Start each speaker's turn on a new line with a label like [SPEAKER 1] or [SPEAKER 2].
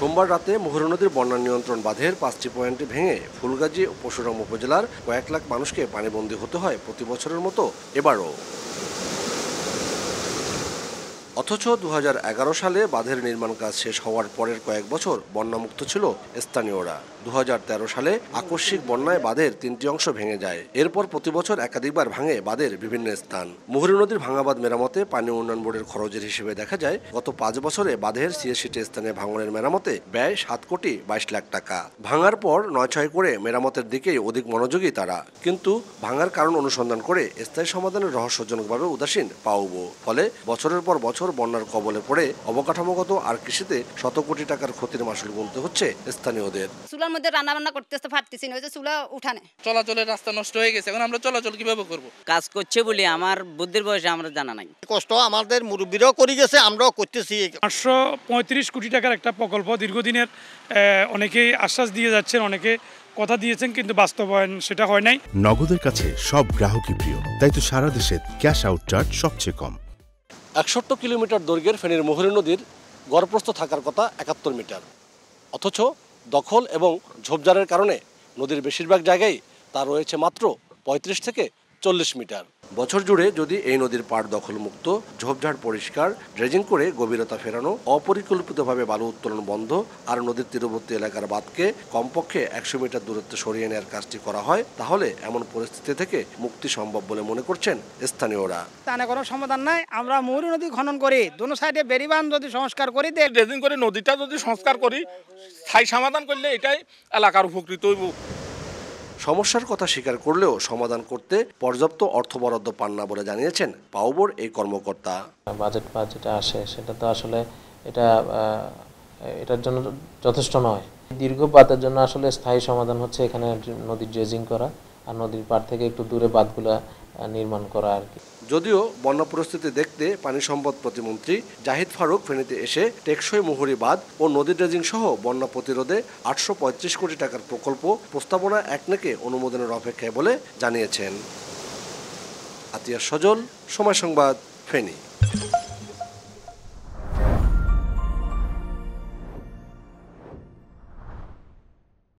[SPEAKER 1] সোমবার রাতে মুহুরী নদীর বন্যা নিয়ন্ত্রণ বাঁধের 5টি পয়েন্টে ভেঙে ফুলগাজী ও পরশুরাম উপজেলার কয়েক লাখ মানুষকে পানিবন্দী হতে হয় প্রতি বছরের মতো এবারও। অথচ 2011 সালে বাঁধের নির্মাণ কাজ শেষ হওয়ার পরের কয়েক বছর বন্যামুক্ত ছিল স্থানীয়রা। 2013 সালে আকস্মিক বন্যায় বাঁধের 3টি অংশ ভেঙে যায়। এরপর প্রতি বছর একাধিকবার ভাঙে বাঁধের বিভিন্ন স্থান। মুহুরী নদীর ভাঙা বাঁধ মেরামতে পানি উন্নয়ন বোর্ডের খরচের হিসেবে দেখা যায় গত 5 বছরে বাঁধের 86টি স্থানে ভাঙনের মেরামতে ব্যয় 7 কোটি 22 লাখ টাকা। ভাঙার পর 9-6 করে মেরামতের দিকেই অধিক মনোযোগী তারা। কিন্তু ভাঙার কারণ অনুসন্ধান করে স্থায়ী সমাধানের রহস্যজনকভাবে উদাসীন পাউবো। ফলে বছরের পর বছর বন্যার কবলে পড়ে অবকাঠামোগত আর কৃষিতে শত কোটি টাকার ক্ষতির মাসুল গুনতে হচ্ছে স্থানীয়দের।
[SPEAKER 2] চুলার মধ্যে রান্না করতে পারতেছি না, চুলা উঠানে
[SPEAKER 3] চলাচলের রাস্তা নষ্ট হয়ে গেছে, এখন আমরা চলাচল কিভাবে করব?
[SPEAKER 4] কাজ করছে বলে আমার বুদ্ধির বয়সে আমরা জানা নাই।
[SPEAKER 5] কষ্ট আমাদের মুরব্বীরাও করে গেছে, আমরাও করতেছি।
[SPEAKER 6] 835 কোটি টাকার একটা প্রকল্প দীর্ঘদিনের, অনেকেই আশ্বাস দিয়ে যাচ্ছেন, অনেকে কথা দিয়েছেন, কিন্তু বাস্তবায়ন সেটা হয় নাই।
[SPEAKER 7] নগদের কাছে সব গ্রাহকই প্রিয়, তাই তো সারা দেশে ক্যাশ আউট চার্জ সবচেয়ে কম।
[SPEAKER 1] 61 কিলোমিটার দৈর্ঘ্যের ফেনীর মুহুরী নদীর গড়প্রস্থ থাকার কথা 71 মিটার। অথচ দখল এবং ঝোপঝাড়ের কারণে নদীর বেশিরভাগ জায়গায় তা রয়েছে মাত্র 35 থেকে 40 মিটার। বছর জুড়ে যদি এই নদীর পাড় দখলমুক্ত, ঝোপঝাড় পরিষ্কার, ড্রেজিং করে গভীরতা ফেরানো, অপরিকল্পিতভাবে বালু উত্তোলন বন্ধ আর নদীর তীরবর্তী এলাকার বাঁধকে কমপক্ষে 100 মিটার দূরত্বে সরিয়ে নেওয়ার কাজটি করা হয়, তাহলে এমন পরিস্থিতি থেকে মুক্তি সম্ভব বলে মনে করছেন স্থানীয়রা।
[SPEAKER 8] তানে কোনো সমাধান নাই। আমরা মুহুরী নদী খনন করি, দুনো সাইডে বেড়িবাঁধ যদি সংস্কার করি,
[SPEAKER 3] ড্রেজিং করে নদীটা যদি সংস্কার করি, স্থায়ী সমাধান করলে এটাই এলাকার উপকৃত হইব।
[SPEAKER 1] সমস্যার কথা স্বীকার করলেও সমাধান করতে পর্যাপ্ত অর্থ বরাদ্দ পান না বলে জানিয়েছেন পাউবোর এই কর্মকর্তা।
[SPEAKER 9] বাজেট যেটা আসে সেটা তো আসলে এটার জন্য যথেষ্ট নয়। দীর্ঘ বাঁধের জন্য আসলে স্থায়ী সমাধান হচ্ছে এখানে নদীর ড্রেজিং করা আর নদীর পাড় থেকে একটু দূরে বাঁধগুলা নির্মাণ করা আর কি।
[SPEAKER 1] যদিও বন্যা পরিস্থিতি দেখতে পানি সম্পদ প্রতিমন্ত্রী জাহিদ ফারুক ফেনীতে এসে টেকসই মুহুরী বাঁধ ও নদী ড্রেজিং সহ বন্যা প্রতিরোধে 835 কোটি টাকার প্রকল্প প্রস্তাবনা একনেকে অনুমোদনের অপেক্ষায় বলে জানিয়েছেন। আতিয়া সজল, সময় সংবাদ, ফেনী।